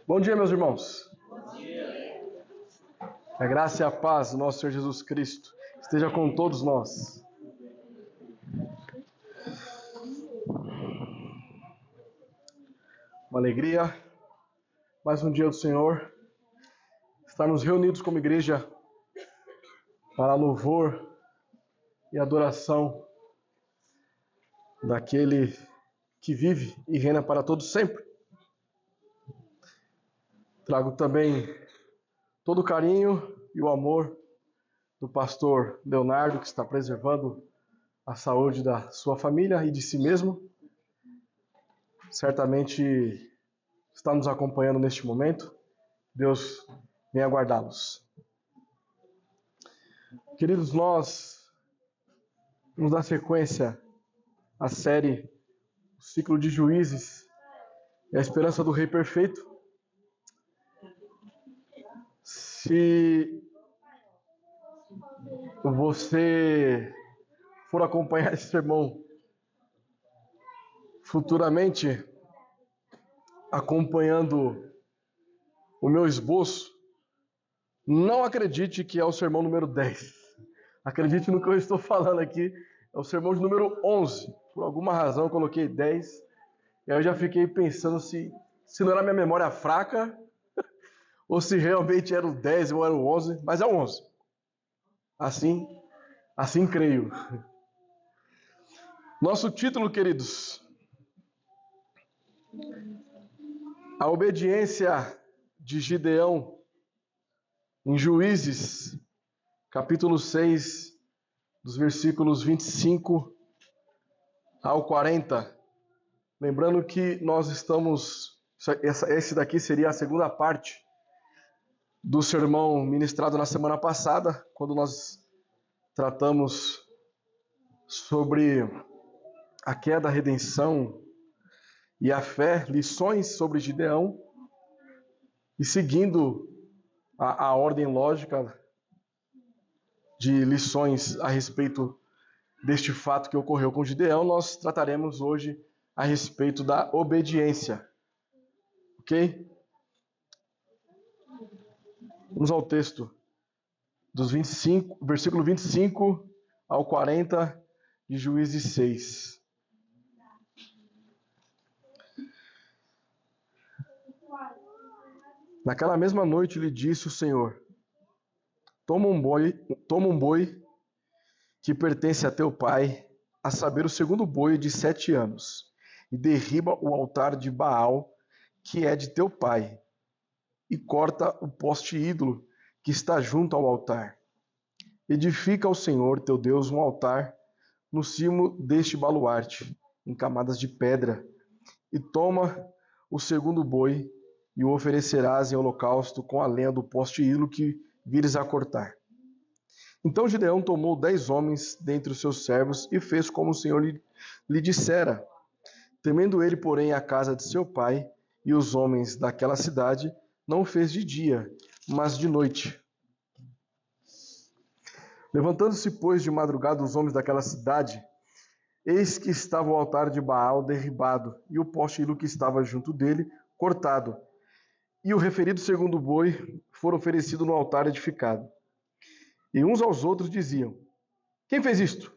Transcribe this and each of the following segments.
Bom dia, meus irmãos. Bom dia. A graça e a paz do nosso Senhor Jesus Cristo esteja com todos nós. Uma alegria, mais um dia do Senhor, estarmos reunidos como igreja para louvor e adoração daquele que vive e reina para todos sempre. Trago também todo o carinho e o amor do pastor Leonardo, que está preservando a saúde da sua família e de si mesmo. Certamente está nos acompanhando neste momento. Deus venha guardá-los. Queridos, nós vamos dar sequência à série O Ciclo de Juízes e a Esperança do Rei Perfeito. Se você for acompanhar esse sermão futuramente, acompanhando o meu esboço, não acredite que é o sermão número 10. Acredite no que eu estou falando aqui, é o sermão de número 11. Por alguma razão eu coloquei 10, e aí eu já fiquei pensando se não era minha memória fraca, ou se realmente era o 10 ou era o 11, mas é o 11. Assim creio. Nosso título, queridos: a obediência de Gideão em Juízes, capítulo 6, dos versículos 25 ao 40. Lembrando que nós estamos... Esse daqui seria a segunda parte do sermão ministrado na semana passada, quando nós tratamos sobre a queda, a redenção e a fé, lições sobre Gideão, e seguindo a ordem lógica de lições a respeito deste fato que ocorreu com Gideão, nós trataremos hoje a respeito da obediência. Ok? Vamos ao texto dos versículo 25 ao 40 de Juízes 6. Naquela mesma noite lhe disse o Senhor: Toma um boi que pertence a teu pai, a saber, o segundo boi de 7 anos, e derriba o altar de Baal, que é de teu pai, e corta o poste ídolo que está junto ao altar. Edifica ao Senhor teu Deus um altar no cimo deste baluarte, em camadas de pedra, e toma o segundo boi e o oferecerás em holocausto com a lenha do poste ídolo que vires a cortar. Então Gideão tomou 10 homens dentre os seus servos e fez como o Senhor lhe dissera. Temendo ele, porém, a casa de seu pai e os homens daquela cidade, não o fez de dia, mas de noite. Levantando-se, pois, de madrugada os homens daquela cidade, eis que estava o altar de Baal derribado, e o poste ídolo que estava junto dele cortado, e o referido segundo boi for oferecido no altar edificado. E uns aos outros diziam: Quem fez isto?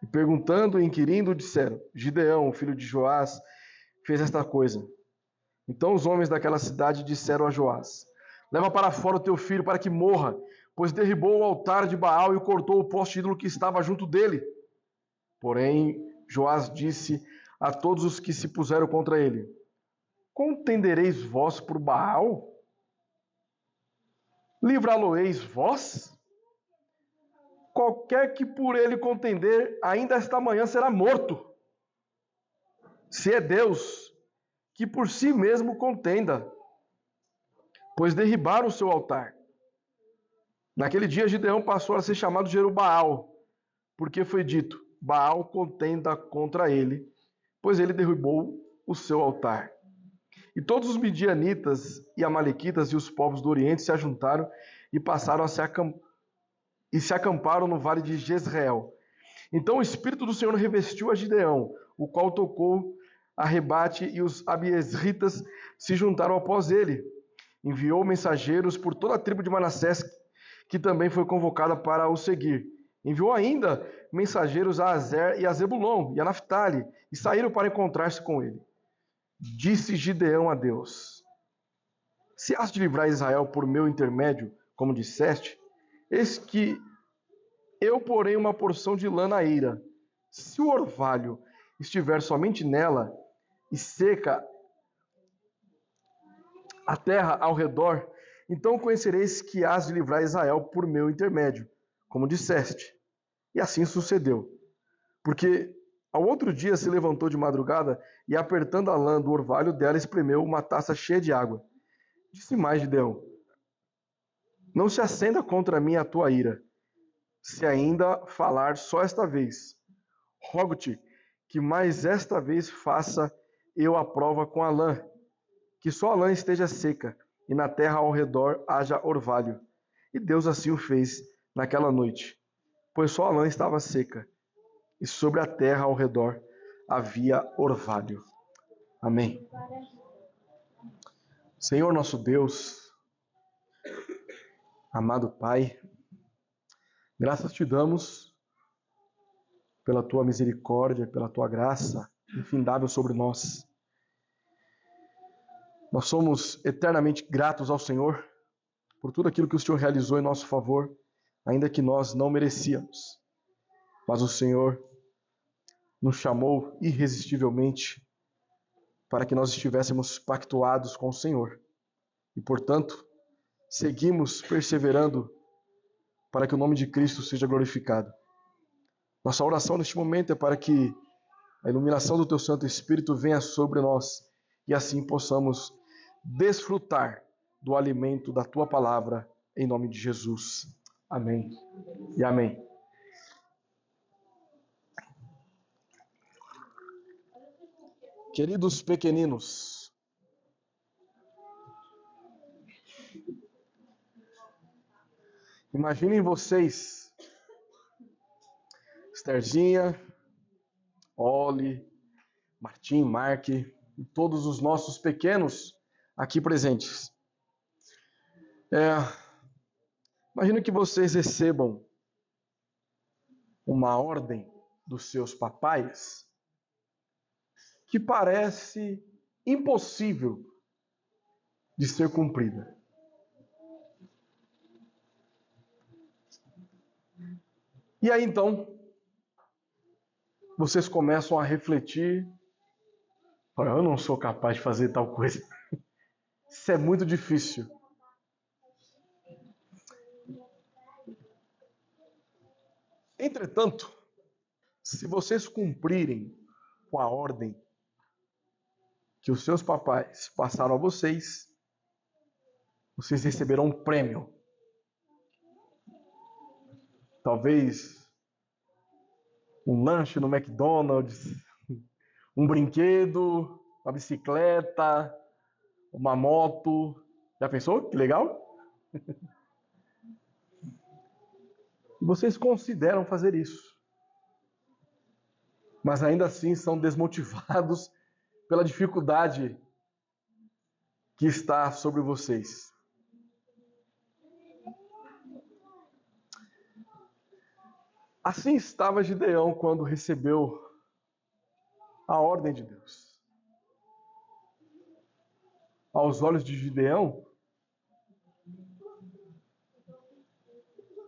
E perguntando e inquirindo, disseram: Gideão, filho de Joás, fez esta coisa. Então os homens daquela cidade disseram a Joás: Leva para fora o teu filho para que morra, pois derribou o altar de Baal e cortou o poste ídolo que estava junto dele. Porém, Joás disse a todos os que se puseram contra ele: Contendereis vós por Baal? Livrá-lo-eis vós? Qualquer que por ele contender, ainda esta manhã será morto. Se é Deus, que por si mesmo contenda, pois derribaram o seu altar. Naquele dia Gideão passou a ser chamado Jerubaal, porque foi dito: Baal contenda contra ele, pois ele derrubou o seu altar. E todos os midianitas e amalequitas e os povos do Oriente se ajuntaram e passaram a se acamparam no vale de Jezreel. Então o Espírito do Senhor revestiu a Gideão, o qual tocou arrebate e os abiesritas se juntaram após ele. Enviou mensageiros por toda a tribo de Manassés, que também foi convocada para o seguir. Enviou ainda mensageiros a Azer e a Zebulon e a Naftali, e saíram para encontrar-se com ele. Disse Gideão a Deus: Se has de livrar Israel por meu intermédio, como disseste, eis que eu porei uma porção de lã na eira. Se o orvalho estiver somente nela e seca a terra ao redor, então conhecereis que has de livrar Israel por meu intermédio, como disseste. E assim sucedeu. Porque ao outro dia se levantou de madrugada e, apertando a lã do orvalho dela, espremeu uma taça cheia de água. Disse mais Gideão: Não se acenda contra mim a tua ira, se ainda falar só esta vez. Rogo-te que mais esta vez faça eu a prova com a lã, que só a lã esteja seca, e na terra ao redor haja orvalho. E Deus assim o fez naquela noite, pois só a lã estava seca, e sobre a terra ao redor havia orvalho. Amém. Senhor nosso Deus, amado Pai, graças te damos pela tua misericórdia, pela tua graça infindável sobre nós. Nós somos eternamente gratos ao Senhor por tudo aquilo que o Senhor realizou em nosso favor, ainda que nós não merecíamos. Mas o Senhor nos chamou irresistivelmente para que nós estivéssemos pactuados com o Senhor. E, portanto, seguimos perseverando para que o nome de Cristo seja glorificado. Nossa oração neste momento é para que a iluminação do Teu Santo Espírito venha sobre nós e assim possamos desfrutar do alimento da Tua palavra, em nome de Jesus. Amém e amém. Queridos pequeninos, imaginem vocês, Estherzinha, Oli, Martim, Mark e todos os nossos pequenos aqui presentes. Imagino que vocês recebam uma ordem dos seus papais que parece impossível de ser cumprida. E aí então, vocês começam a refletir: eu não sou capaz de fazer tal coisa. Isso é muito difícil. Entretanto, se vocês cumprirem com a ordem que os seus papais passaram a vocês, vocês receberão um prêmio. Talvez um lanche no McDonald's, um brinquedo, uma bicicleta, uma moto. Já pensou? Que legal? E vocês consideram fazer isso. Mas ainda assim são desmotivados pela dificuldade que está sobre vocês. Assim estava Gideão quando recebeu a ordem de Deus. Aos olhos de Gideão,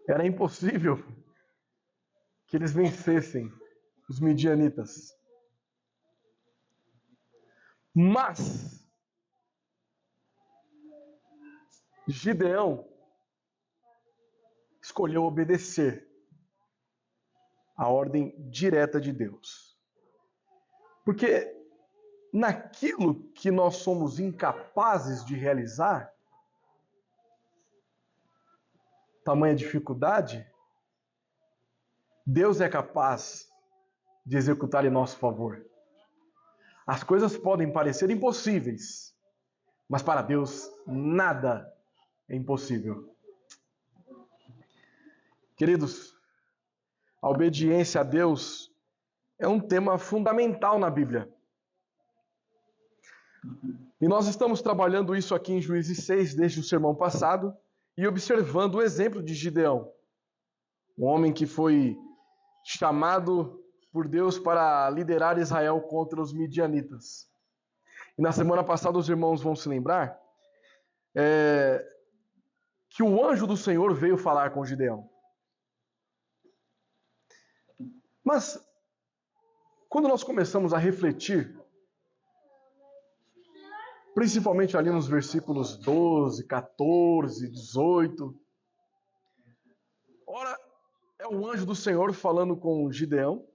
era impossível que eles vencessem os midianitas. Mas Gideão escolheu obedecer a ordem direta de Deus. Porque naquilo que nós somos incapazes de realizar, tamanha dificuldade, Deus é capaz de executar em nosso favor. As coisas podem parecer impossíveis, mas para Deus nada é impossível. Queridos, a obediência a Deus é um tema fundamental na Bíblia. E nós estamos trabalhando isso aqui em Juízes 6 desde o sermão passado e observando o exemplo de Gideão, um homem que foi chamado por Deus para liderar Israel contra os midianitas. E na semana passada os irmãos vão se lembrar que o anjo do Senhor veio falar com Gideão. Mas quando nós começamos a refletir, principalmente ali nos versículos 12, 14, 18, ora é o anjo do Senhor falando com Gideão,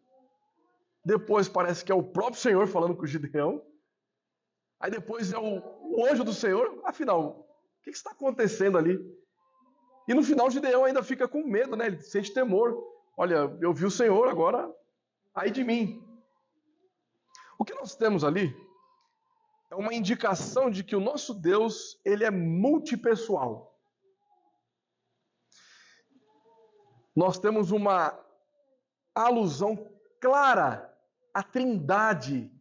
depois parece que é o próprio Senhor falando com Gideão, aí depois é o anjo do Senhor. Afinal, o que está acontecendo ali? E no final Gideão ainda fica com medo, né? Ele sente temor. Olha, eu vi o Senhor, agora ai de mim. O que nós temos ali é uma indicação de que o nosso Deus, ele é multipessoal. Nós temos uma alusão clara à Trindade.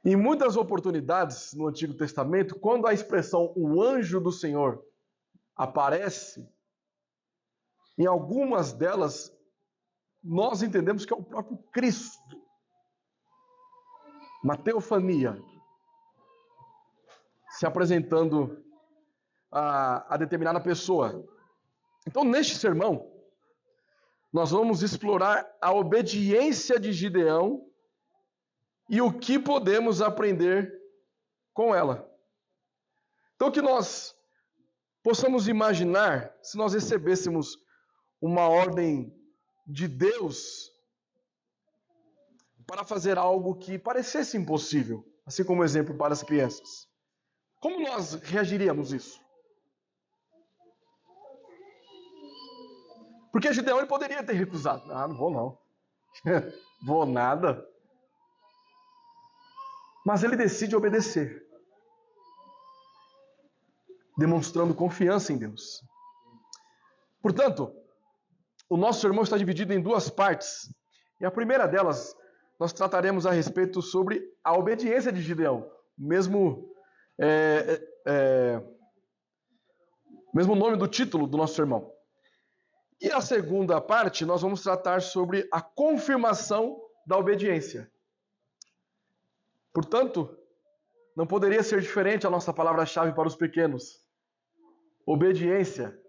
Em muitas oportunidades no Antigo Testamento, quando a expressão o anjo do Senhor aparece, em algumas delas nós entendemos que é o próprio Cristo. Uma teofania, se apresentando a determinada pessoa. Então, neste sermão, nós vamos explorar a obediência de Gideão e o que podemos aprender com ela. Então, que nós possamos imaginar, se nós recebêssemos uma ordem de Deus para fazer algo que parecesse impossível, assim como exemplo para as crianças. Como nós reagiríamos a isso? Porque Gideão ele poderia ter recusado. Ah, não vou não. Vou nada. Mas ele decide obedecer, demonstrando confiança em Deus. Portanto, o nosso sermão está dividido em duas partes. E a primeira delas, nós trataremos a respeito sobre a obediência de Gideão. Mesmo nome do título do nosso sermão. E a segunda parte, nós vamos tratar sobre a confirmação da obediência. Portanto, não poderia ser diferente a nossa palavra-chave para os pequenos. Obediência.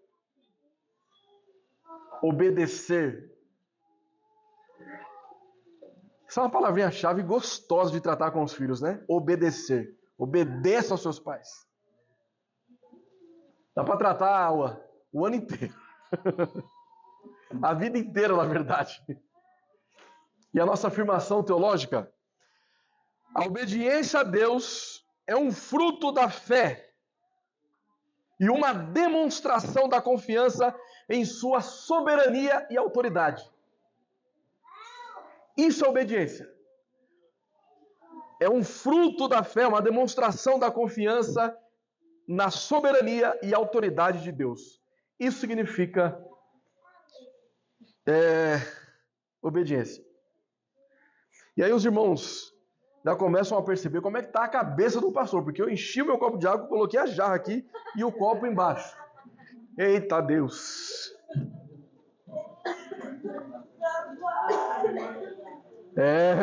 Obedecer. Essa é uma palavrinha-chave gostosa de tratar com os filhos, né? Obedecer. Obedeça aos seus pais. Dá para tratar o ano inteiro. A vida inteira, na verdade. E a nossa afirmação teológica: a obediência a Deus é um fruto da fé e uma demonstração da confiança em sua soberania e autoridade. Isso é obediência. É um fruto da fé, uma demonstração da confiança na soberania e autoridade de Deus. Isso significa obediência. E aí os irmãos já começam a perceber como é que está a cabeça do pastor, porque eu enchi o meu copo de água, coloquei a jarra aqui e o copo embaixo. Eita Deus!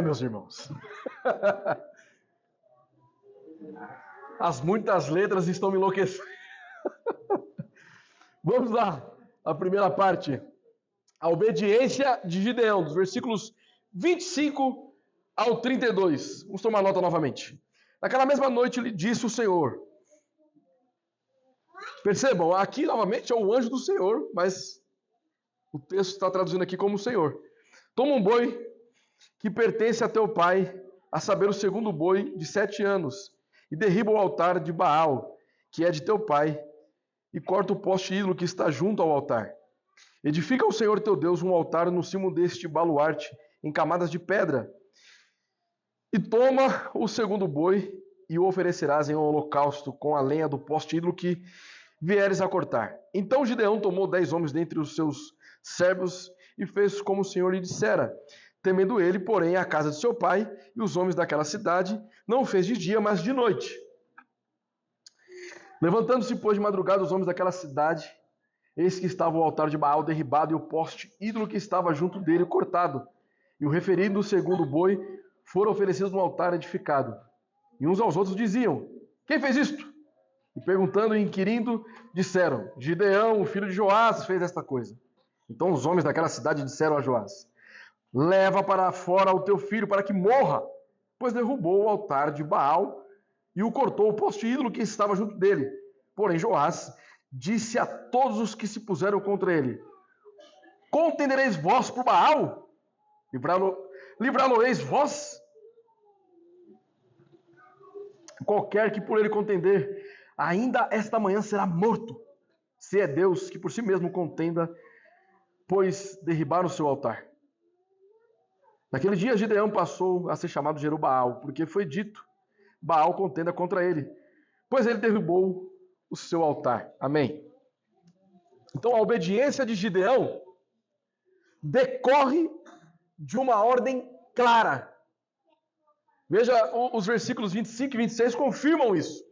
Meus irmãos. As muitas letras estão me enlouquecendo. Vamos lá, a primeira parte. A obediência de Gideão, dos versículos 25 ao 32. Vamos tomar nota novamente. Naquela mesma noite lhe disse o Senhor. Percebam, aqui novamente é o anjo do Senhor, mas o texto está traduzindo aqui como o Senhor. Toma um boi que pertence a teu pai, a saber, o segundo boi de 7 anos, e derriba o altar de Baal, que é de teu pai, e corta o poste ídolo que está junto ao altar. Edifica ao Senhor teu Deus um altar no cimo deste baluarte, em camadas de pedra. E toma o segundo boi, e o oferecerás em um holocausto com a lenha do poste ídolo que vieres a cortar. Então Gideão tomou 10 homens dentre os seus servos, e fez como o Senhor lhe dissera. Temendo ele, porém, a casa de seu pai e os homens daquela cidade, não o fez de dia, mas de noite. Levantando-se, pois, de madrugada, os homens daquela cidade, eis que estava o altar de Baal derribado e o poste ídolo que estava junto dele cortado. E o referido segundo boi foram oferecidos no altar edificado. E uns aos outros diziam: quem fez isto? E perguntando e inquirindo, disseram: Gideão, o filho de Joás, fez esta coisa. Então os homens daquela cidade disseram a Joás: leva para fora o teu filho para que morra, pois derrubou o altar de Baal e o cortou o poste ídolo que estava junto dele. Porém Joás disse a todos os que se puseram contra ele: contendereis vós por Baal? Livrá-lo-eis vós? Qualquer que por ele contender, ainda esta manhã será morto, se é Deus que por si mesmo contenda, pois derribaram o seu altar. Naquele dia Gideão passou a ser chamado Jerubaal, porque foi dito: Baal contenda contra ele, pois ele derrubou o seu altar. Amém. Então a obediência de Gideão decorre de uma ordem clara. Veja, os versículos 25 e 26 confirmam isso.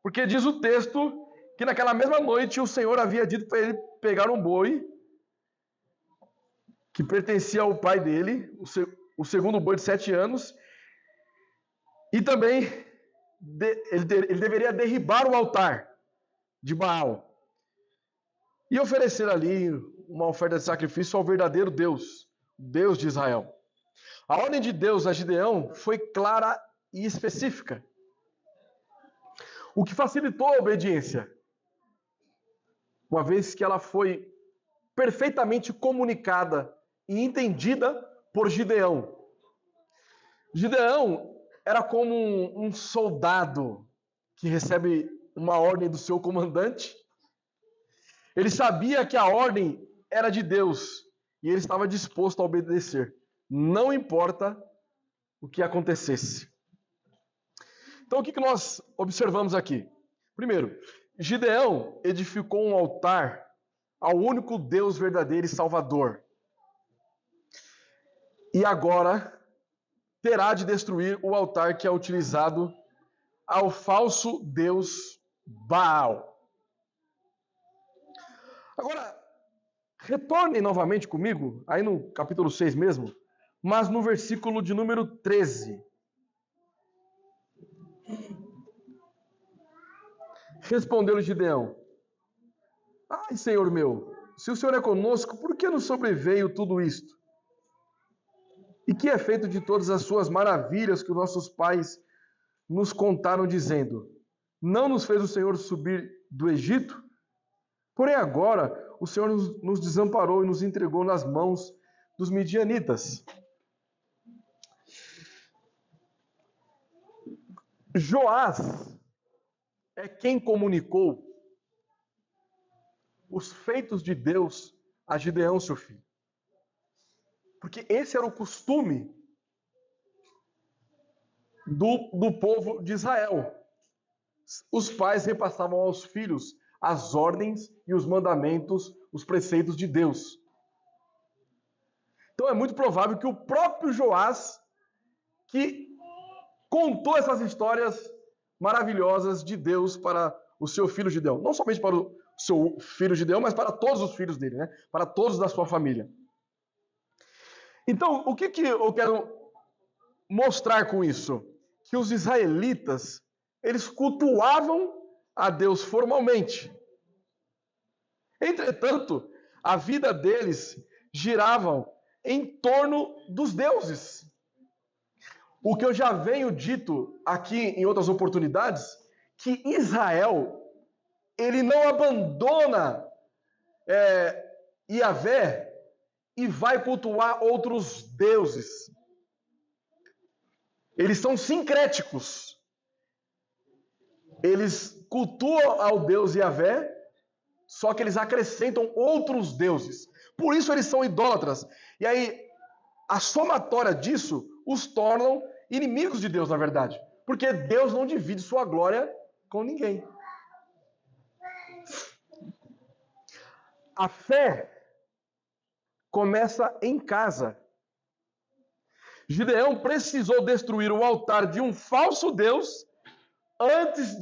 Porque diz o texto que naquela mesma noite o Senhor havia dito para ele pegar um boi que pertencia ao pai dele, o segundo boi de 7 anos, e também ele deveria derribar o altar de Baal e oferecer ali uma oferta de sacrifício ao verdadeiro Deus, Deus de Israel. A ordem de Deus a Gideão foi clara e específica, o que facilitou a obediência, uma vez que ela foi perfeitamente comunicada e entendida por Gideão. Gideão era como um soldado que recebe uma ordem do seu comandante. Ele sabia que a ordem era de Deus e ele estava disposto a obedecer, não importa o que acontecesse. Então, o que nós observamos aqui? Primeiro, Gideão edificou um altar ao único Deus verdadeiro e salvador. E agora terá de destruir o altar que é utilizado ao falso Deus Baal. Agora, retorne novamente comigo, aí no capítulo 6 mesmo, mas no versículo de número 13. Respondeu-lhe Gideão: ai, Senhor meu, se o Senhor é conosco, por que nos sobreveio tudo isto? E que é feito de todas as suas maravilhas que os nossos pais nos contaram, dizendo: não nos fez o Senhor subir do Egito? Porém agora o Senhor nos desamparou e nos entregou nas mãos dos midianitas. Joás é quem comunicou os feitos de Deus a Gideão, seu filho. Porque esse era o costume do povo de Israel. Os pais repassavam aos filhos as ordens e os mandamentos, os preceitos de Deus. Então é muito provável que o próprio Joás, que contou essas histórias maravilhosas de Deus para o seu filho Gideão, não somente para o seu filho Gideão, mas para todos os filhos dele, né? Para todos da sua família. Então, o que eu quero mostrar com isso? Que os israelitas, eles cultuavam a Deus formalmente. Entretanto, a vida deles girava em torno dos deuses. O que eu já venho dito aqui em outras oportunidades, que Israel, ele não abandona Yahvé e vai cultuar outros deuses. Eles são sincréticos. Eles cultuam ao Deus Yahvé, só que eles acrescentam outros deuses. Por isso eles são idólatras. E aí, a somatória disso os tornam inimigos de Deus, na verdade. Porque Deus não divide sua glória com ninguém. A fé começa em casa. Gideão precisou destruir o altar de um falso Deus antes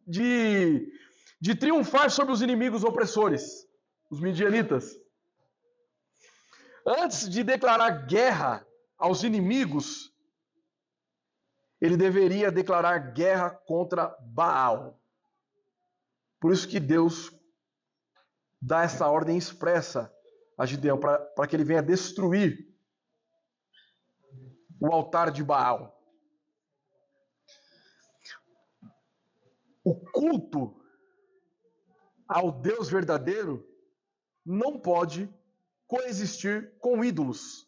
de triunfar sobre os inimigos opressores, os midianitas. Antes de declarar guerra aos inimigos, ele deveria declarar guerra contra Baal. Por isso que Deus dá essa ordem expressa a Gideão, para que ele venha destruir o altar de Baal. O culto ao Deus verdadeiro não pode coexistir com ídolos.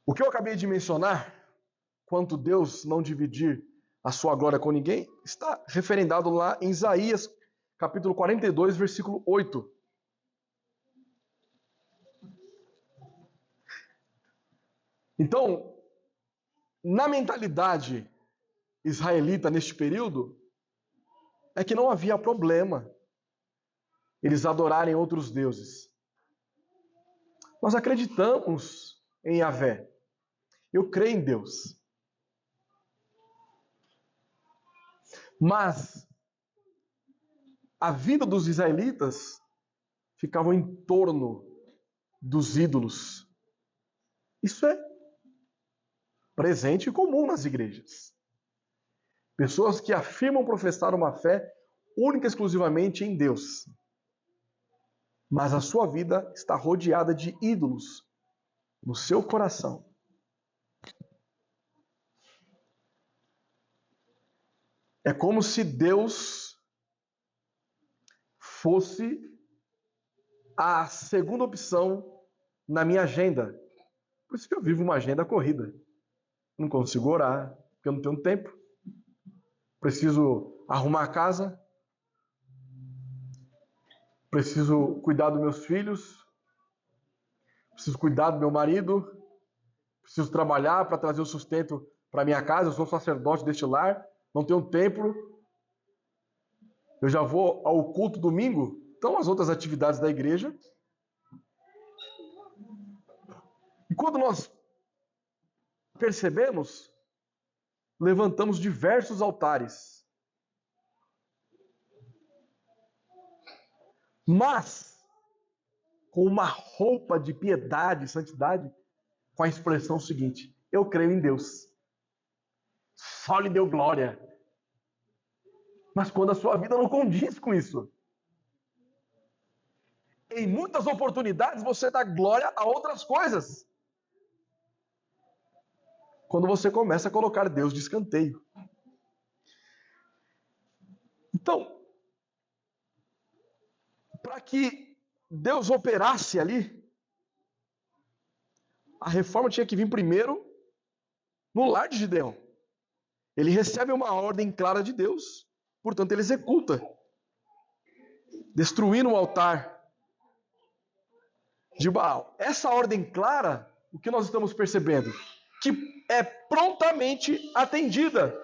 O que eu acabei de mencionar, quanto Deus não dividir a sua glória com ninguém, está referendado lá em Isaías, capítulo 42, versículo 8. Então, na mentalidade israelita neste período, é que não havia problema eles adorarem outros deuses. Nós acreditamos em Yahvé. Eu creio em Deus. Mas a vida dos israelitas ficava em torno dos ídolos. Isso é presente e comum nas igrejas. Pessoas que afirmam professar uma fé única e exclusivamente em Deus. Mas a sua vida está rodeada de ídolos no seu coração. É como se Deus fosse a segunda opção na minha agenda. Por isso que eu vivo uma agenda corrida. Não consigo orar, porque eu não tenho tempo. Preciso arrumar a casa. Preciso cuidar dos meus filhos. Preciso cuidar do meu marido. Preciso trabalhar para trazer o sustento para minha casa. Eu sou sacerdote deste lar. Não tenho tempo. Eu já vou ao culto domingo. Então, as outras atividades da igreja. E quando nós percebemos, levantamos diversos altares. Mas, com uma roupa de piedade e santidade, com a expressão seguinte: eu creio em Deus. Só lhe deu glória. Mas quando a sua vida não condiz com isso, em muitas oportunidades você dá glória a outras coisas. Quando você começa a colocar Deus de escanteio. Então, para que Deus operasse ali, a reforma tinha que vir primeiro no lar de Gideão. Ele recebe uma ordem clara de Deus, portanto ele executa, destruindo o altar de Baal. Essa ordem clara, o que nós estamos percebendo? Que é prontamente atendida.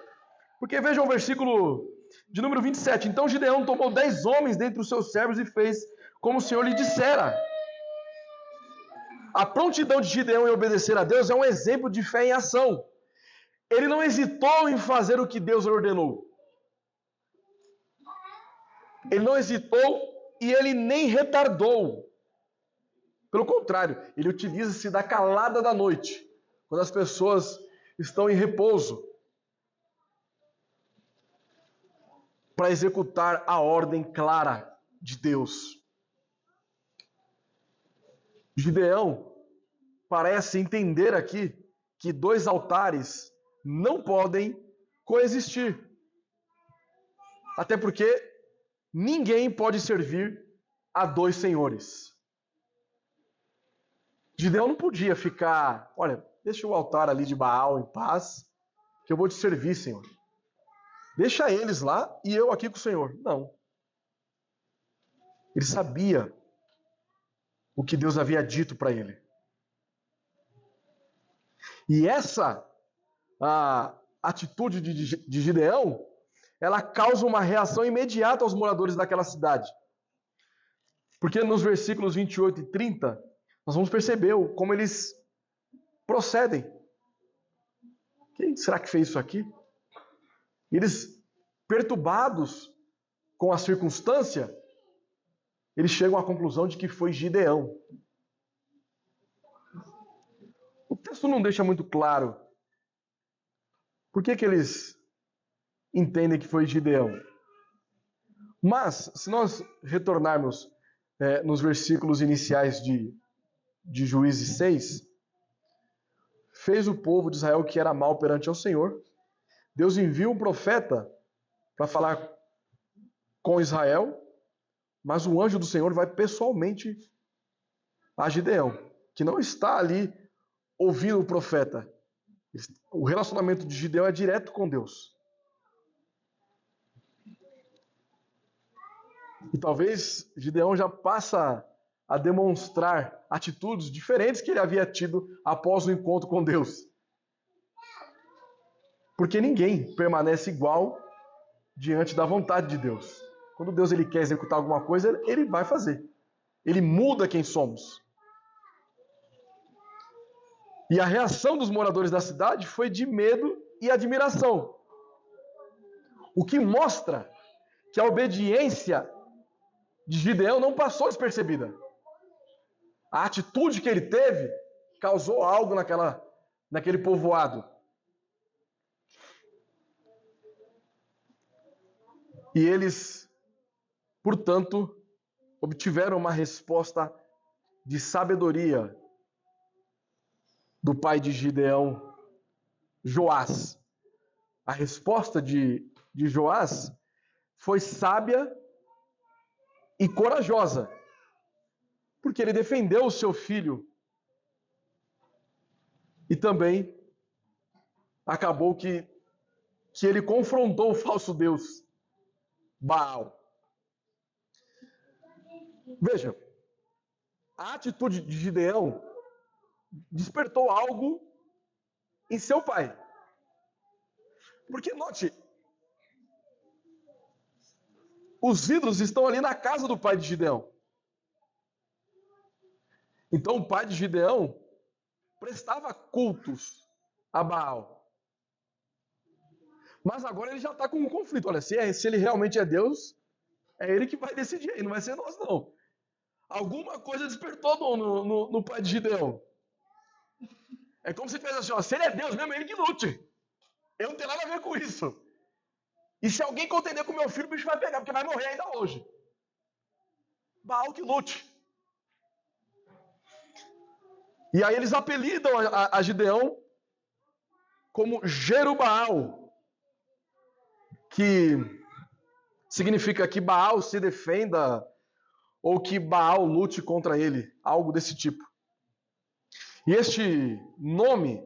Porque vejam o versículo de número 27. Então Gideão tomou 10 homens dentre os seus servos e fez como o Senhor lhe dissera. A prontidão de Gideão em obedecer a Deus é um exemplo de fé em ação. Ele não hesitou em fazer o que Deus ordenou. Ele não hesitou e ele nem retardou. Pelo contrário, ele utiliza-se da calada da noite, quando as pessoas estão em repouso, para executar a ordem clara de Deus. Gideão parece entender aqui que 2 altares não podem coexistir. Até porque ninguém pode servir a 2 senhores. Gideão não podia ficar, olha, deixa o altar ali de Baal em paz, que eu vou te servir, Senhor. Deixa eles lá e eu aqui com o Senhor. Não. Ele sabia o que Deus havia dito para ele. E essa atitude de Gideão, ela causa uma reação imediata aos moradores daquela cidade. Porque nos versículos 28 e 30, nós vamos perceber como eles procedem. Quem será que fez isso aqui? Eles, perturbados com a circunstância, eles chegam à conclusão de que foi Gideão. O texto não deixa muito claro por que eles entendem que foi Gideão. Mas, se nós retornarmos nos versículos iniciais de Juízes 6, fez o povo de Israel que era mal perante ao Senhor. Deus envia um profeta para falar com Israel, mas o anjo do Senhor vai pessoalmente a Gideão, que não está ali ouvindo o profeta. O relacionamento de Gideão é direto com Deus. E talvez Gideão já passa a demonstrar atitudes diferentes que ele havia tido após o encontro com Deus. Porque ninguém permanece igual diante da vontade de Deus. Quando Deus ele quer executar alguma coisa, ele vai fazer. Ele muda quem somos. E a reação dos moradores da cidade foi de medo e admiração. O que mostra que a obediência de Gideão não passou despercebida. A atitude que ele teve causou algo naquele povoado. E eles, portanto, obtiveram uma resposta de sabedoria do pai de Gideão, Joás. A resposta de Joás foi sábia e corajosa, porque ele defendeu o seu filho e também acabou que ele confrontou o falso Deus, Baal. Veja, a atitude de Gideão despertou algo em seu pai. Porque, note, os ídolos estão ali na casa do pai de Gideão. Então o pai de Gideão prestava cultos a Baal. Mas agora ele já está com um conflito. Olha, se ele realmente é Deus, é ele que vai decidir aí, não vai ser nós não. Alguma coisa despertou no pai de Gideão. É como se fez assim, ó, se ele é Deus mesmo, é ele que lute. Eu não tenho nada a ver com isso. E se alguém contender com meu filho, o bicho vai pegar, porque vai morrer ainda hoje. Baal que lute. E aí eles apelidam a Gideão como Jerubaal, que significa que Baal se defenda ou que Baal lute contra ele, algo desse tipo. E este nome,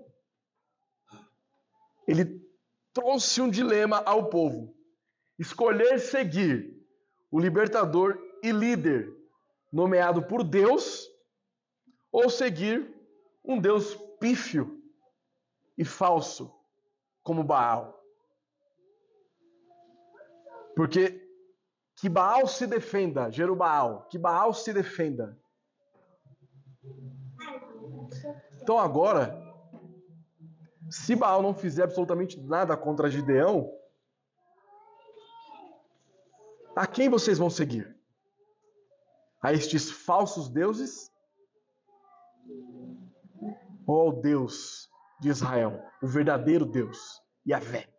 ele trouxe um dilema ao povo. Escolher seguir o libertador e líder nomeado por Deus ou seguir um Deus pífio e falso como Baal. Porque que Baal se defenda, Jerubaal, que Baal se defenda. Então agora, se Baal não fizer absolutamente nada contra Gideão, a quem vocês vão seguir? A estes falsos deuses? Ou ao Deus de Israel, o verdadeiro Deus, Yahvé?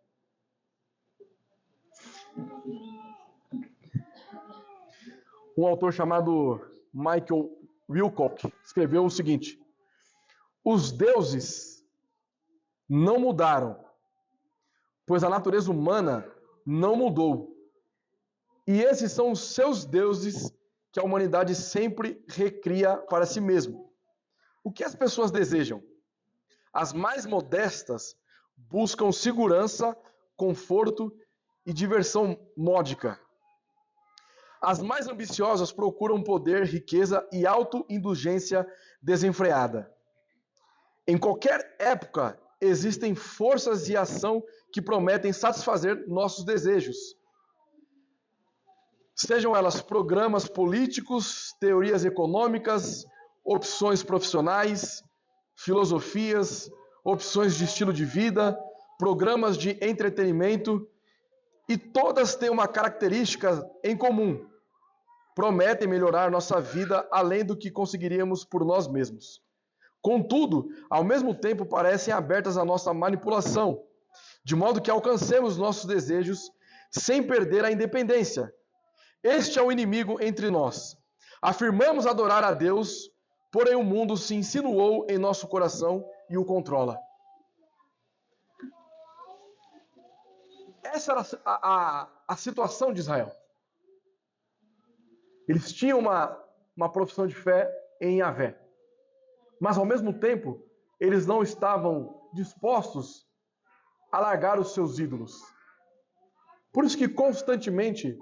Um autor chamado Michael Wilcock escreveu o seguinte: os deuses não mudaram, pois a natureza humana não mudou. E esses são os seus deuses que a humanidade sempre recria para si mesmo. O que as pessoas desejam? As mais modestas buscam segurança, conforto e diversão módica. As mais ambiciosas procuram poder, riqueza e autoindulgência desenfreada. Em qualquer época, existem forças de ação que prometem satisfazer nossos desejos. Sejam elas programas políticos, teorias econômicas opções profissionais, filosofias, opções de estilo de vida, programas de entretenimento, e todas têm uma característica em comum: prometem melhorar nossa vida além do que conseguiríamos por nós mesmos. Contudo, ao mesmo tempo parecem abertas à nossa manipulação, de modo que alcancemos nossos desejos sem perder a independência. Este é o inimigo entre nós. Afirmamos adorar a Deus, porém o mundo se insinuou em nosso coração e o controla. Essa era a situação de Israel. Eles tinham uma profissão de fé em Yahvé. Mas, ao mesmo tempo, eles não estavam dispostos a largar os seus ídolos. Por isso que, constantemente,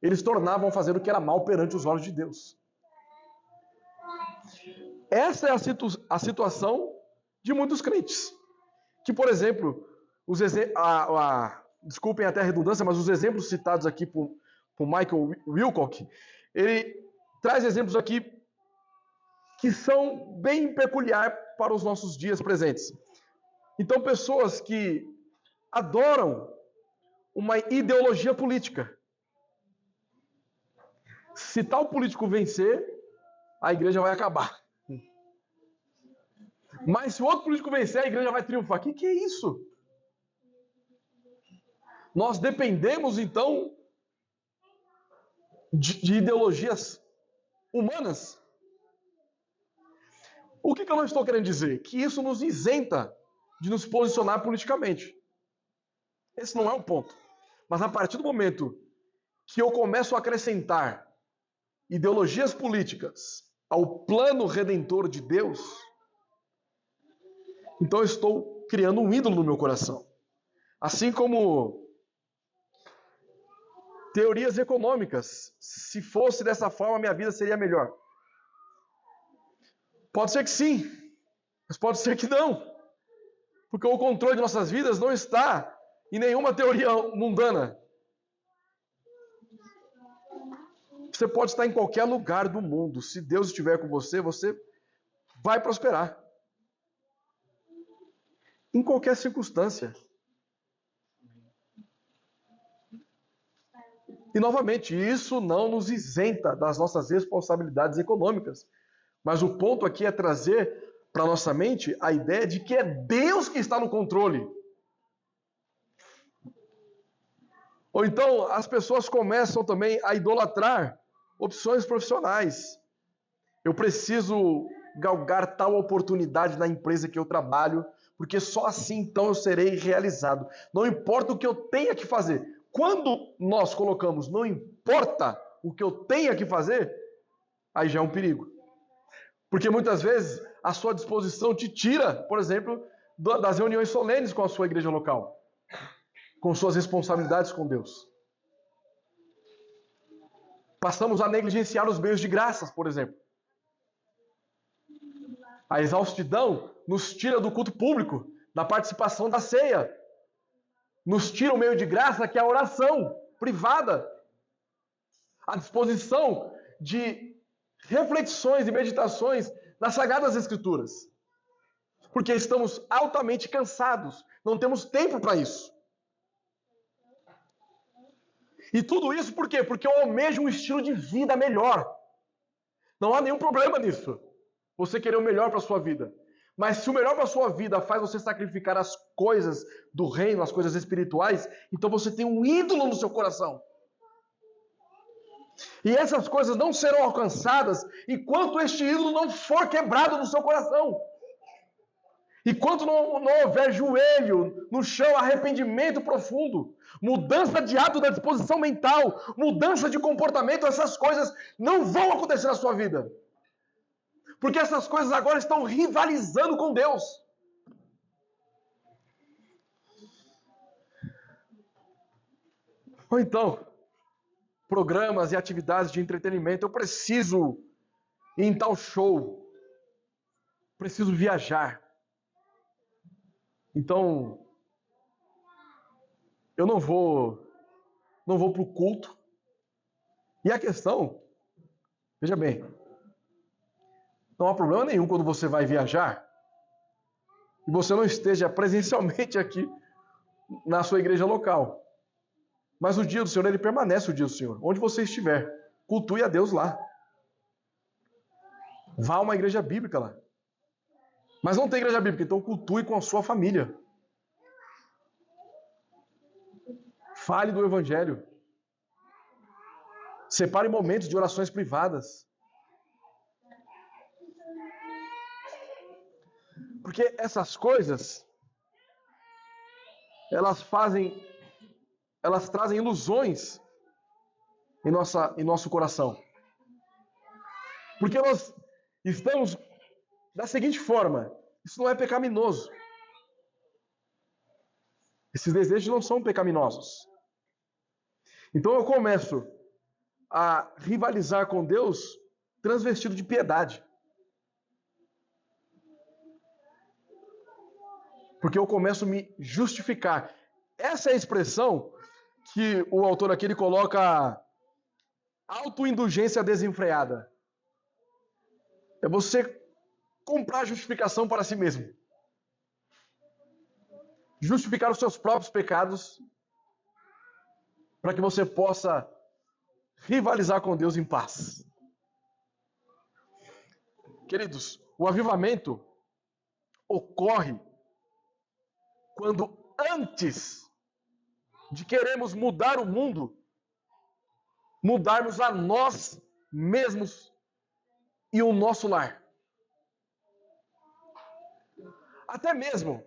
eles tornavam fazer o que era mal perante os olhos de Deus. Essa é a situação de muitos crentes. Que, por exemplo, desculpem até a redundância, mas os exemplos citados aqui por Michael Wilcock, ele traz exemplos aqui que são bem peculiares para os nossos dias presentes. Então, pessoas que adoram uma ideologia política. Se tal político vencer, a igreja vai acabar. Mas se o outro político vencer, a igreja vai triunfar. O que é isso? Nós dependemos, então, de ideologias humanas. O que eu não estou querendo dizer? Que isso nos isenta de nos posicionar politicamente. Esse não é o ponto. Mas a partir do momento que eu começo a acrescentar ideologias políticas ao plano redentor de Deus, então eu estou criando um ídolo no meu coração. Assim como teorias econômicas. Se fosse dessa forma, minha vida seria melhor. Pode ser que sim, mas pode ser que não. Porque o controle de nossas vidas não está em nenhuma teoria mundana. Você pode estar em qualquer lugar do mundo. Se Deus estiver com você, você vai prosperar. Em qualquer circunstância. E, novamente, isso não nos isenta das nossas responsabilidades econômicas. Mas o ponto aqui é trazer para nossa mente a ideia de que é Deus que está no controle. Ou então, as pessoas começam também a idolatrar opções profissionais. Eu preciso galgar tal oportunidade na empresa que eu trabalho, porque só assim então eu serei realizado. Não importa o que eu tenha que fazer. Quando nós colocamos não importa o que eu tenha que fazer, aí já é um perigo. Porque muitas vezes a sua disposição te tira, por exemplo, das reuniões solenes com a sua igreja local, com suas responsabilidades com Deus. Passamos a negligenciar os meios de graças, por exemplo. A exaustidão nos tira do culto público, da participação da ceia. Nos tira o meio de graça, que é a oração privada. A disposição de reflexões e meditações nas Sagradas Escrituras. Porque estamos altamente cansados. Não temos tempo para isso. E tudo isso por quê? Porque eu almejo um estilo de vida melhor. Não há nenhum problema nisso. Você querer o melhor para a sua vida. Mas se o melhor para a sua vida faz você sacrificar as coisas do reino, as coisas espirituais, então você tem um ídolo no seu coração. E essas coisas não serão alcançadas enquanto este ídolo não for quebrado no seu coração. Enquanto não houver joelho no chão, arrependimento profundo, mudança de hábito da disposição mental, mudança de comportamento, essas coisas não vão acontecer na sua vida. Porque essas coisas agora estão rivalizando com Deus. Ou então, programas e atividades de entretenimento. Eu preciso ir em tal show. Preciso viajar. Então, eu não vou para o culto. E a questão, veja bem, Não há problema nenhum quando você vai viajar e você não esteja presencialmente aqui na sua igreja local. Mas o dia do Senhor, ele permanece o dia do Senhor. Onde você estiver, cultue a Deus lá. Vá a uma igreja bíblica lá. Mas não tem igreja bíblica, então cultue com a sua família. Fale do Evangelho. Separe momentos de orações privadas. Porque essas coisas, elas trazem ilusões em nosso coração. Porque nós estamos da seguinte forma: isso não é pecaminoso. Esses desejos não são pecaminosos. Então eu começo a rivalizar com Deus transvestido de piedade. Porque eu começo a me justificar. Essa é a expressão que o autor aqui ele coloca autoindulgência desenfreada. É você comprar justificação para si mesmo. Justificar os seus próprios pecados para que você possa rivalizar com Deus em paz. Queridos, o avivamento ocorre quando antes de queremos mudar o mundo, mudarmos a nós mesmos e o nosso lar. Até mesmo,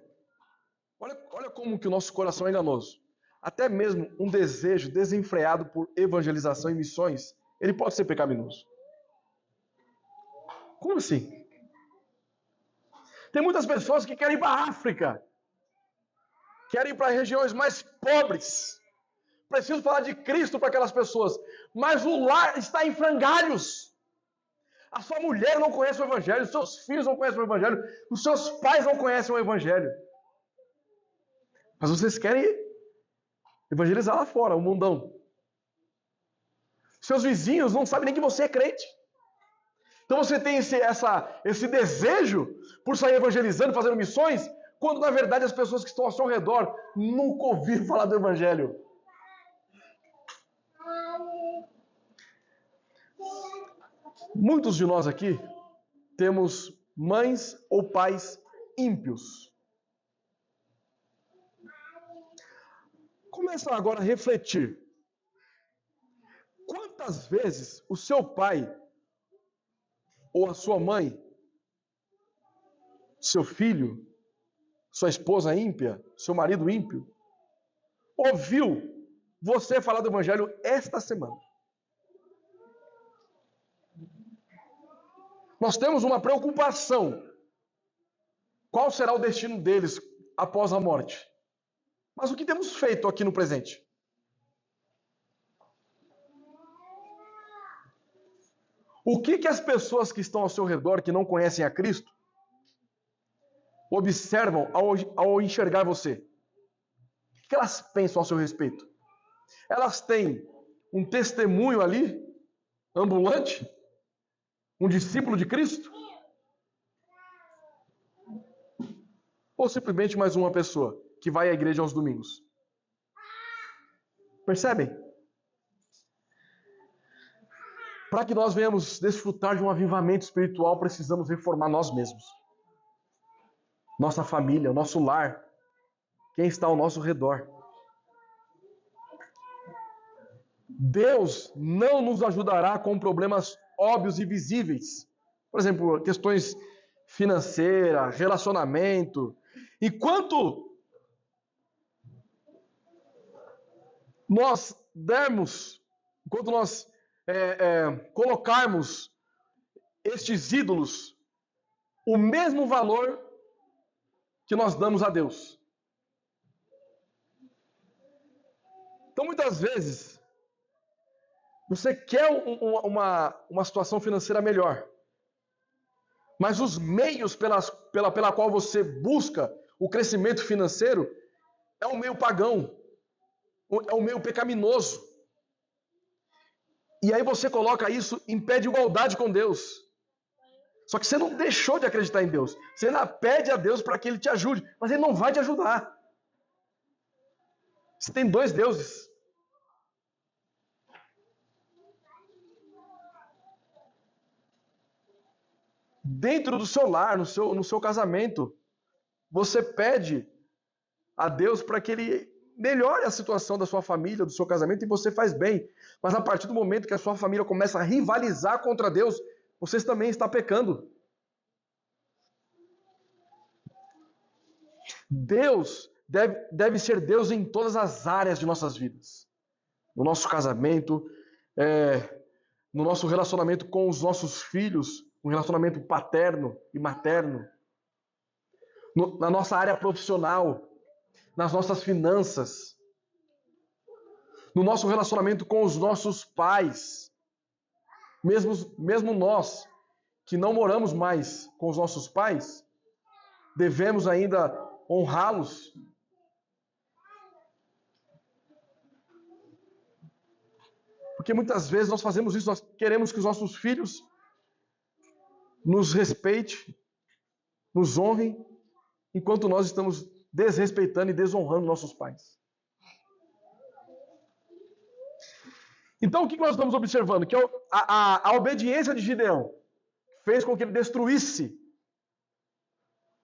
olha como que o nosso coração é enganoso. Até mesmo um desejo desenfreado por evangelização e missões, ele pode ser pecaminoso. Como assim? Tem muitas pessoas que querem ir para a África, querem ir para regiões mais pobres. Preciso falar de Cristo para aquelas pessoas, mas o lar está em frangalhos. A sua mulher não conhece o Evangelho, os seus filhos não conhecem o Evangelho, os seus pais não conhecem o Evangelho. Mas vocês querem evangelizar lá fora, o mundão. Seus vizinhos não sabem nem que você é crente. Então você tem esse desejo por sair evangelizando, fazendo missões, quando na verdade as pessoas que estão ao seu redor nunca ouviram falar do Evangelho. Muitos de nós aqui temos mães ou pais ímpios. Começa agora a refletir. Quantas vezes o seu pai ou a sua mãe, seu filho, sua esposa ímpia, seu marido ímpio, ouviu você falar do Evangelho esta semana? Nós temos uma preocupação. Qual será o destino deles após a morte? Mas o que temos feito aqui no presente? O que as pessoas que estão ao seu redor, que não conhecem a Cristo, observam ao enxergar você? O que elas pensam ao seu respeito? Elas têm um testemunho ali, ambulante? Um discípulo de Cristo? Ou simplesmente mais uma pessoa que vai à igreja aos domingos? Percebem? Para que nós venhamos desfrutar de um avivamento espiritual, precisamos reformar nós mesmos. Nossa família, nosso lar, quem está ao nosso redor. Deus não nos ajudará com problemas óbvios e visíveis. Por exemplo, questões financeiras, relacionamento. Enquanto nós colocarmos estes ídolos o mesmo valor que nós damos a Deus. Então, muitas vezes, você quer uma situação financeira melhor, mas os meios pela qual você busca o crescimento financeiro é um meio pagão, é um meio pecaminoso. E aí você coloca isso em pé de igualdade com Deus. Só que você não deixou de acreditar em Deus. Você ainda pede a Deus para que Ele te ajude, mas Ele não vai te ajudar. Você tem dois deuses. Dentro do seu lar, no seu casamento, você pede a Deus para que Ele melhore a situação da sua família, do seu casamento, e você faz bem. Mas a partir do momento que a sua família começa a rivalizar contra Deus, você também está pecando. Deus deve ser Deus em todas as áreas de nossas vidas. No nosso casamento, no nosso relacionamento com os nossos filhos, um relacionamento paterno e materno, na nossa área profissional, nas nossas finanças, no nosso relacionamento com os nossos pais, mesmo nós que não moramos mais com os nossos pais, devemos ainda honrá-los. Porque muitas vezes nós fazemos isso, nós queremos que os nossos filhos nos respeitem, nos honrem, enquanto nós estamos desrespeitando e desonrando nossos pais. Então o que nós estamos observando? Que a obediência de Gideão fez com que ele destruísse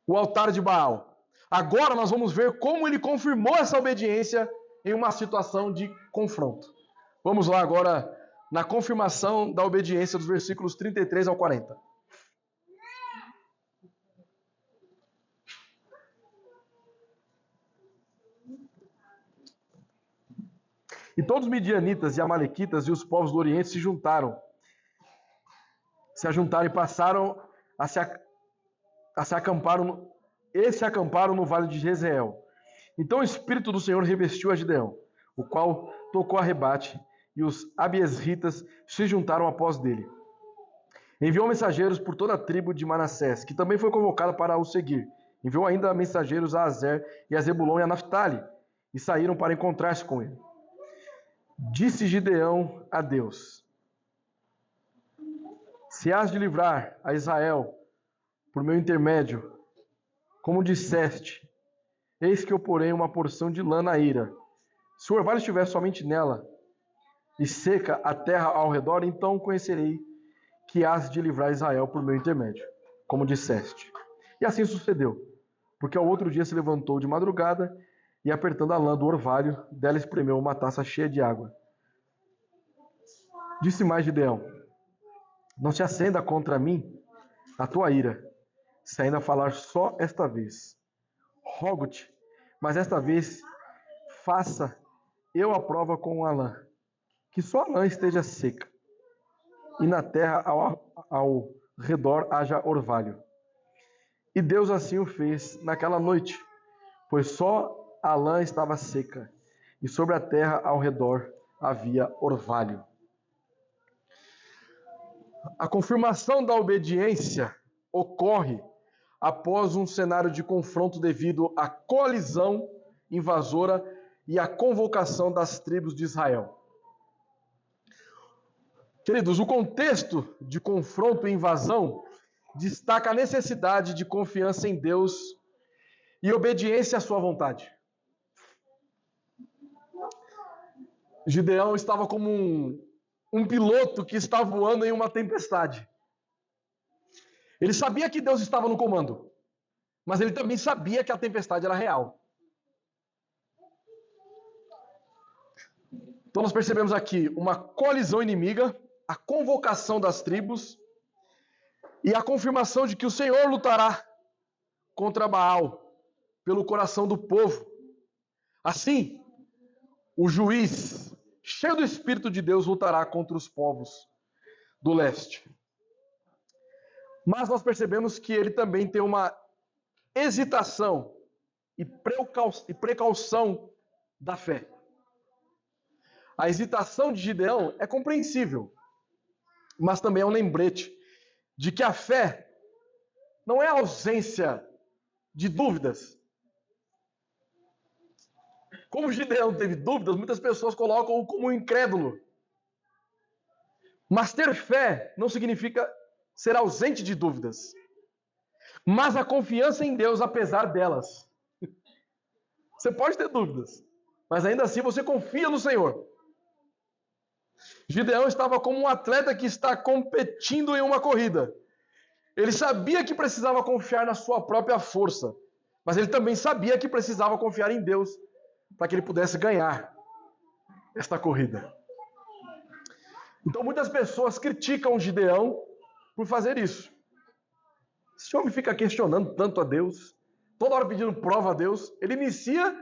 o altar de Baal. Agora nós vamos ver como ele confirmou essa obediência em uma situação de confronto. Vamos lá agora na confirmação da obediência dos versículos 33 ao 40. E todos os midianitas e amalequitas e os povos do Oriente se ajuntaram e passaram se acamparam no vale de Jezreel. Então o Espírito do Senhor revestiu a Gideão, o qual tocou a rebate, e os abiesritas se juntaram após dele. Enviou mensageiros por toda a tribo de Manassés, que também foi convocada para o seguir. Enviou ainda mensageiros a Azer e a Zebulon e a Naftali, e saíram para encontrar-se com ele. Disse Gideão a Deus: se has de livrar a Israel por meu intermédio, como disseste, eis que eu porei uma porção de lã na ira. Se o orvalho estiver somente nela, e seca a terra ao redor, então conhecerei que has de livrar Israel por meu intermédio, como disseste. E assim sucedeu, porque ao outro dia se levantou de madrugada, e apertando a lã do orvalho, dela espremeu uma taça cheia de água. Disse mais Gideão: não se acenda contra mim a tua ira, se ainda falar só esta vez. Rogo-te, mas esta vez faça eu a prova com a lã, que só a lã esteja seca, e na terra ao redor haja orvalho. E Deus assim o fez naquela noite, pois só a lã estava seca, e sobre a terra ao redor havia orvalho. A confirmação da obediência ocorre após um cenário de confronto devido à coalizão invasora e à convocação das tribos de Israel. Queridos, o contexto de confronto e invasão destaca a necessidade de confiança em Deus e obediência à sua vontade. Gideão estava como um piloto que está voando em uma tempestade. Ele sabia que Deus estava no comando, mas ele também sabia que a tempestade era real. Então nós percebemos aqui uma colisão inimiga, a convocação das tribos e a confirmação de que o Senhor lutará contra Baal pelo coração do povo. Assim, o juiz, cheio do Espírito de Deus, lutará contra os povos do leste. Mas nós percebemos que ele também tem uma hesitação e precaução da fé. A hesitação de Gideão é compreensível, mas também é um lembrete de que a fé não é a ausência de dúvidas. Como Gideão teve dúvidas, muitas pessoas colocam-o como incrédulo. Mas ter fé não significa ser ausente de dúvidas, mas a confiança em Deus apesar delas. Você pode ter dúvidas, mas ainda assim você confia no Senhor. Gideão estava como um atleta que está competindo em uma corrida. Ele sabia que precisava confiar na sua própria força, mas ele também sabia que precisava confiar em Deus para que ele pudesse ganhar esta corrida. Então muitas pessoas criticam Gideão por fazer isso. Esse homem fica questionando tanto a Deus, toda hora pedindo prova a Deus. Ele inicia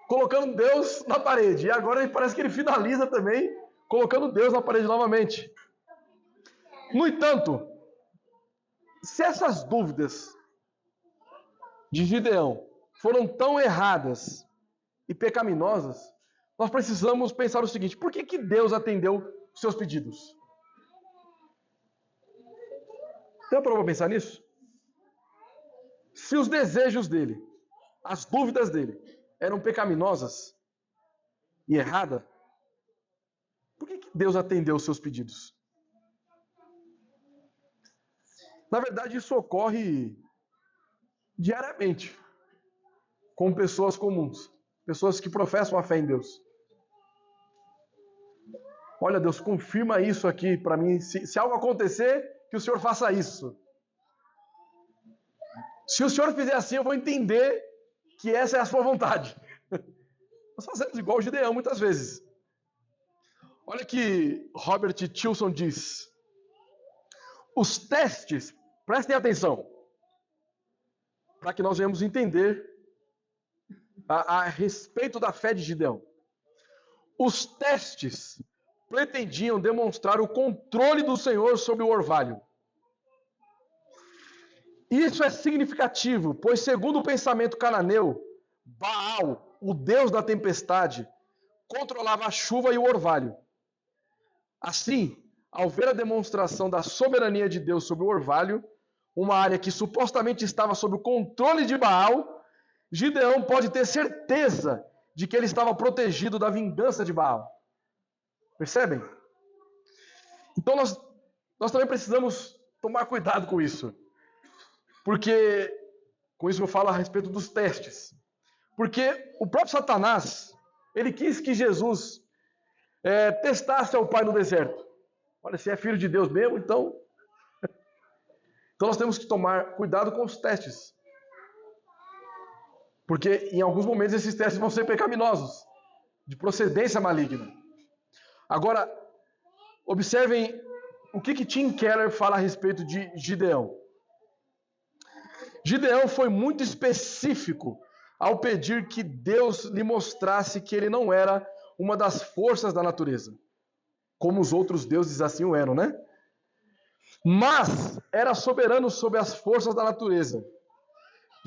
colocando Deus na parede, e agora parece que ele finaliza também colocando Deus na parede novamente. No entanto, se essas dúvidas de Gideão foram tão erradas e pecaminosas, nós precisamos pensar o seguinte: por que Deus atendeu os seus pedidos? Já parou para pensar nisso? Se os desejos dele, as dúvidas dele, eram pecaminosas e erradas, por que Deus atendeu os seus pedidos? Na verdade, isso ocorre diariamente com pessoas comuns, pessoas que professam a fé em Deus. Olha, Deus, confirma isso aqui para mim. Se algo acontecer, que o Senhor faça isso. Se o Senhor fizer assim, eu vou entender que essa é a sua vontade. Nós fazemos igual o Gideão muitas vezes. Olha que Robert Tilson diz: os testes, prestem atenção, para que nós venhamos entender a respeito da fé de Gideão. Os testes pretendiam demonstrar o controle do Senhor sobre o orvalho. Isso é significativo, pois segundo o pensamento cananeu, Baal, o deus da tempestade, controlava a chuva e o orvalho. Assim, ao ver a demonstração da soberania de Deus sobre o orvalho, uma área que supostamente estava sob o controle de Baal, Gideão pode ter certeza de que ele estava protegido da vingança de Baal. Percebem? Então nós também precisamos tomar cuidado com isso. Porque, com isso eu falo a respeito dos testes. Porque o próprio Satanás, ele quis que Jesus testasse ao Pai no deserto. Olha, se é filho de Deus mesmo, então... Então nós temos que tomar cuidado com os testes. Porque em alguns momentos esses testes vão ser pecaminosos, de procedência maligna. Agora, observem o que Tim Keller fala a respeito de Gideão. Gideão foi muito específico ao pedir que Deus lhe mostrasse que ele não era uma das forças da natureza, como os outros deuses assim o eram, né? Mas era soberano sobre as forças da natureza.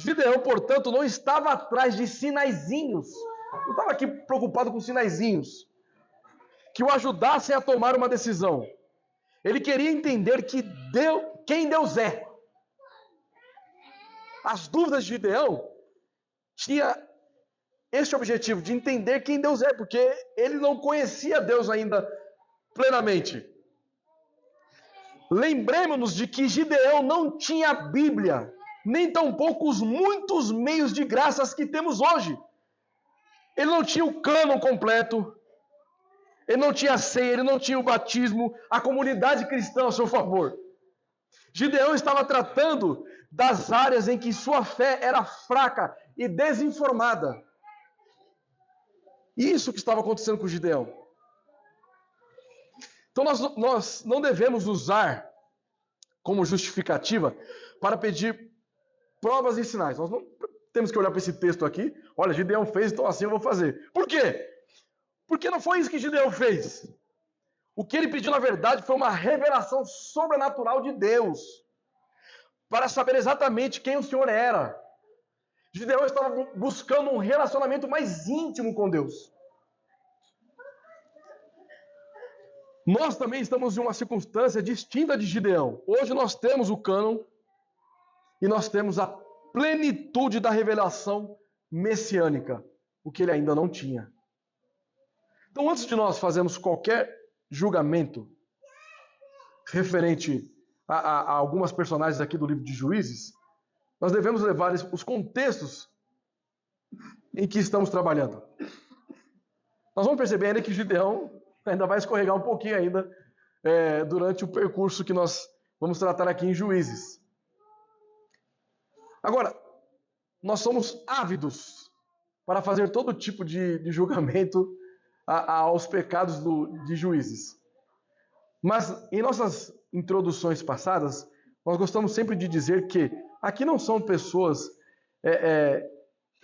Gideão, portanto, não estava atrás de sinaizinhos, não estava aqui preocupado com sinaizinhos que o ajudassem a tomar uma decisão. Ele queria entender quem Deus é. As dúvidas de Gideão tinha esse objetivo de entender quem Deus é, porque ele não conhecia Deus ainda plenamente. Lembremos-nos de que Gideão não tinha a Bíblia, nem tampouco os muitos meios de graças que temos hoje. Ele não tinha o cânon completo, ele não tinha a ceia, ele não tinha o batismo, a comunidade cristã ao seu favor. Gideão estava tratando das áreas em que sua fé era fraca e desinformada. Isso que estava acontecendo com Gideão. Então nós não devemos usar como justificativa para pedir provas e sinais. Nós não temos que olhar para esse texto aqui. Olha, Gideão fez, então assim eu vou fazer. Por quê? Porque não foi isso que Gideão fez. O que ele pediu, na verdade, foi uma revelação sobrenatural de Deus, para saber exatamente quem o Senhor era. Gideão estava buscando um relacionamento mais íntimo com Deus. Nós também estamos em uma circunstância distinta de Gideão. Hoje nós temos o cânon e nós temos a plenitude da revelação messiânica, o que ele ainda não tinha. Então, antes de nós fazermos qualquer julgamento referente a algumas personagens aqui do livro de Juízes, nós devemos levar os contextos em que estamos trabalhando. Nós vamos perceber ainda que Gideão ainda vai escorregar um pouquinho ainda durante o percurso que nós vamos tratar aqui em Juízes. Agora, nós somos ávidos para fazer todo tipo de julgamento aos pecados de Juízes. Mas em nossas introduções passadas, nós gostamos sempre de dizer que aqui não são pessoas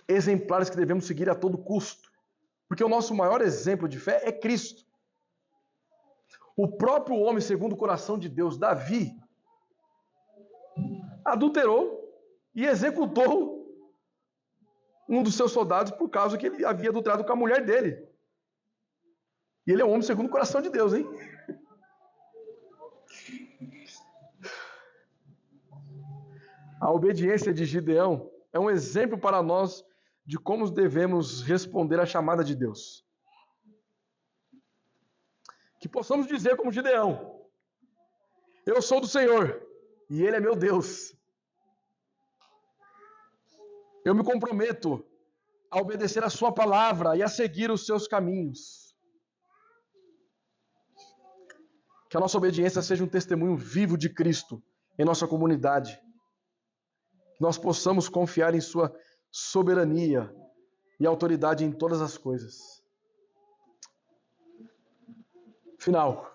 exemplares que devemos seguir a todo custo, porque o nosso maior exemplo de fé é Cristo. O próprio homem segundo o coração de Deus, Davi, adulterou e executou um dos seus soldados por causa que ele havia adulterado com a mulher dele. E ele é um homem segundo o coração de Deus, hein? A obediência de Gideão é um exemplo para nós de como devemos responder à chamada de Deus. Que possamos dizer como Gideão: eu sou do Senhor e Ele é meu Deus. Eu me comprometo a obedecer a sua palavra e a seguir os seus caminhos. Que a nossa obediência seja um testemunho vivo de Cristo em nossa comunidade. Que nós possamos confiar em sua soberania e autoridade em todas as coisas. Final.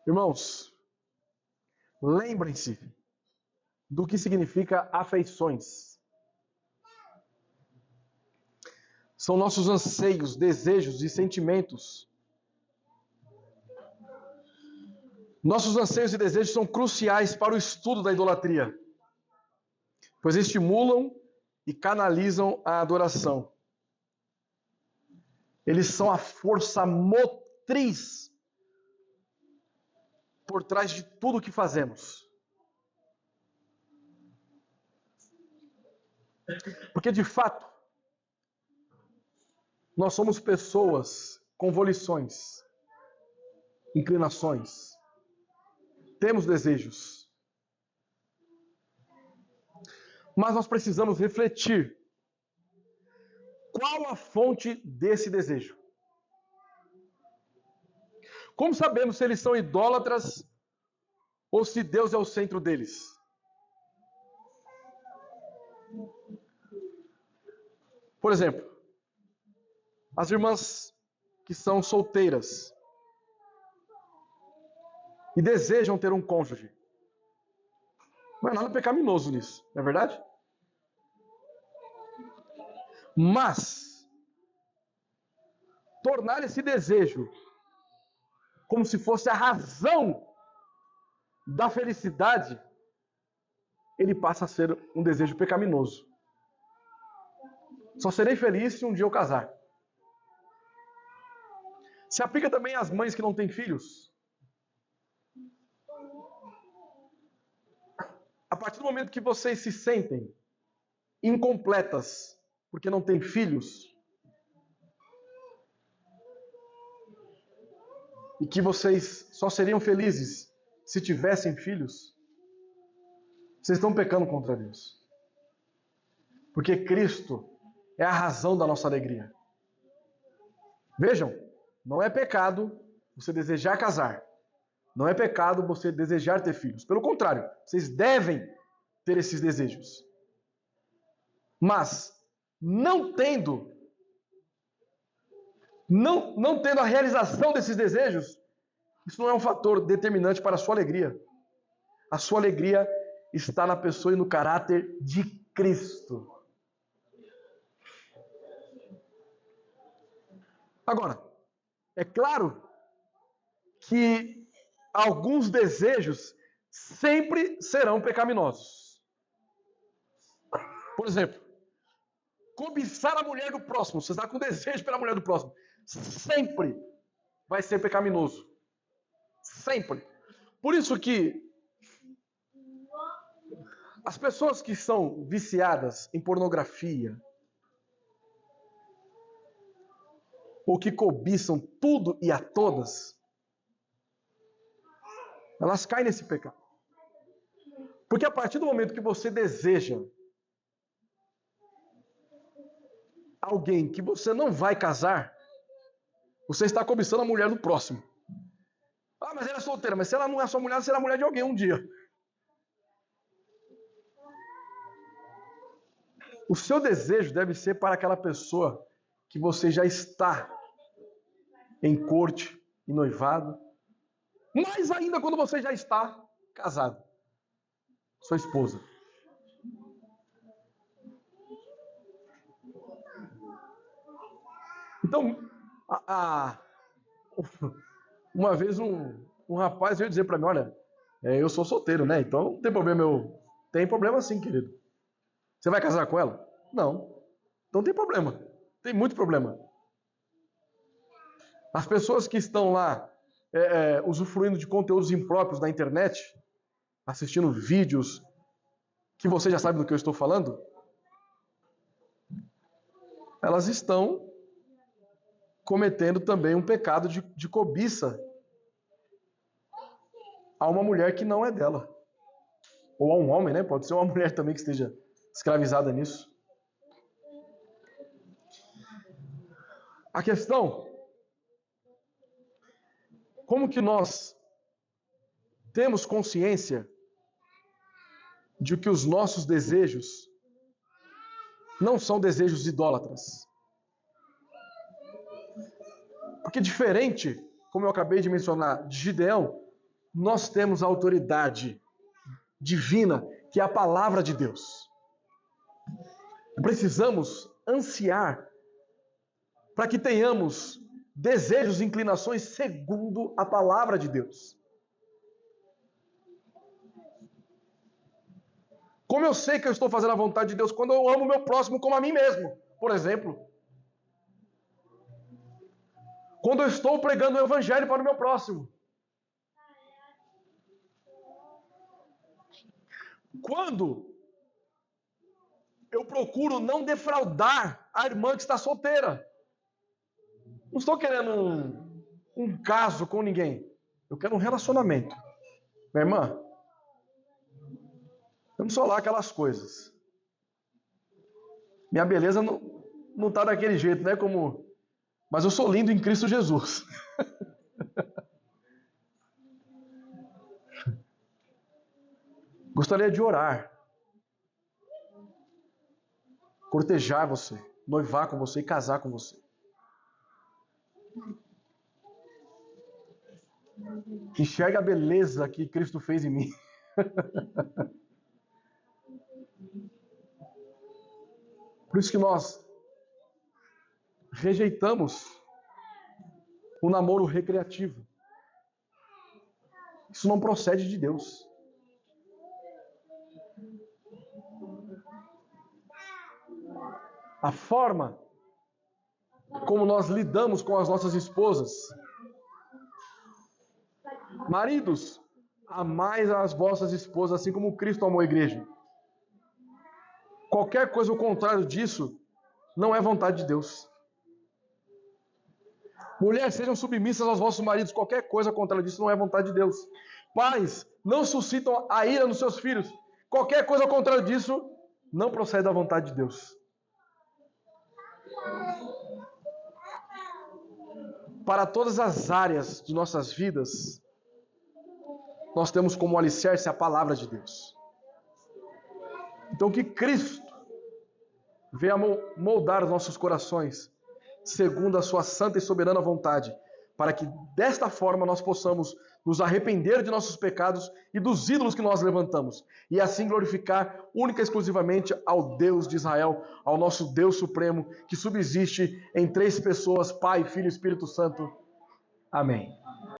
Irmãos, lembrem-se do que significa afeições. São nossos anseios, desejos e sentimentos. Nossos anseios e desejos são cruciais para o estudo da idolatria, pois estimulam e canalizam a adoração. Eles são a força motriz por trás de tudo que fazemos. Porque, de fato, nós somos pessoas com volições, inclinações, temos desejos. Mas nós precisamos refletir qual a fonte desse desejo. Como sabemos se eles são idólatras ou se Deus é o centro deles? Por exemplo, as irmãs que são solteiras e desejam ter um cônjuge. Não é nada pecaminoso nisso, não é verdade? Mas tornar esse desejo como se fosse a razão da felicidade, ele passa a ser um desejo pecaminoso. Só serei feliz se um dia eu casar. Se aplica também às mães que não têm filhos. A partir do momento que vocês se sentem incompletas porque não têm filhos, e que vocês só seriam felizes se tivessem filhos, vocês estão pecando contra Deus. Porque Cristo é a razão da nossa alegria. Vejam, não é pecado você desejar casar. Não é pecado você desejar ter filhos. Pelo contrário, vocês devem ter esses desejos. Mas, não tendo a realização desses desejos, isso não é um fator determinante para a sua alegria. A sua alegria está na pessoa e no caráter de Cristo. Agora, é claro que alguns desejos sempre serão pecaminosos. Por exemplo, cobiçar a mulher do próximo. Você está com desejo pela mulher do próximo. Sempre vai ser pecaminoso. Sempre. Por isso que As pessoas que são viciadas em pornografia, ou que cobiçam tudo e a todas, elas caem nesse pecado. Porque a partir do momento que você deseja alguém que você não vai casar, você está cobiçando a mulher do próximo. Ah, mas ela é solteira. Mas se ela não é sua mulher, ela será a mulher de alguém um dia. O seu desejo deve ser para aquela pessoa que você já está em corte, em noivado. Mais ainda quando você já está casado. Sua esposa. Então, uma vez um rapaz veio dizer para mim, olha, eu sou solteiro, né? Então não tem problema Tem problema sim, querido. Você vai casar com ela? Não. Então tem problema. Tem muito problema. As pessoas que estão lá usufruindo de conteúdos impróprios na internet, assistindo vídeos que você já sabe do que eu estou falando, elas estão cometendo também um pecado de cobiça a uma mulher que não é dela. Ou a um homem, né? Pode ser uma mulher também que esteja escravizada nisso. A questão, como que nós temos consciência de que os nossos desejos não são desejos idólatras? Porque diferente, como eu acabei de mencionar, de Gideão, nós temos a autoridade divina, que é a palavra de Deus. Precisamos ansiar para que tenhamos desejos e inclinações segundo a palavra de Deus. Como eu sei que eu estou fazendo a vontade de Deus? Quando eu amo o meu próximo como a mim mesmo, por exemplo. Quando eu estou pregando o evangelho para o meu próximo. Quando eu procuro não defraudar a irmã que está solteira. Não estou querendo um caso com ninguém. Eu quero um relacionamento. Minha irmã, eu não sou lá aquelas coisas. Minha beleza não está daquele jeito, né? Mas eu sou lindo em Cristo Jesus. Gostaria de orar. Cortejar você. Noivar com você e casar com você. Enxerga a beleza que Cristo fez em mim. Por isso que nós rejeitamos o namoro recreativo. Isso não procede de Deus. A forma como nós lidamos com as nossas esposas. Maridos, amai as vossas esposas assim como Cristo amou a igreja. Qualquer coisa ao contrário disso não é vontade de Deus. Mulheres, sejam submissas aos vossos maridos. Qualquer coisa ao contrário disso não é vontade de Deus. Pais, não suscitam a ira nos seus filhos. Qualquer coisa ao contrário disso não procede da vontade de Deus. Para todas as áreas de nossas vidas, nós temos como alicerce a palavra de Deus. Então que Cristo venha moldar os nossos corações segundo a sua santa e soberana vontade, para que desta forma nós possamos nos arrepender de nossos pecados e dos ídolos que nós levantamos, e assim glorificar única e exclusivamente ao Deus de Israel, ao nosso Deus Supremo, que subsiste em 3 pessoas, Pai, Filho e Espírito Santo. Amém.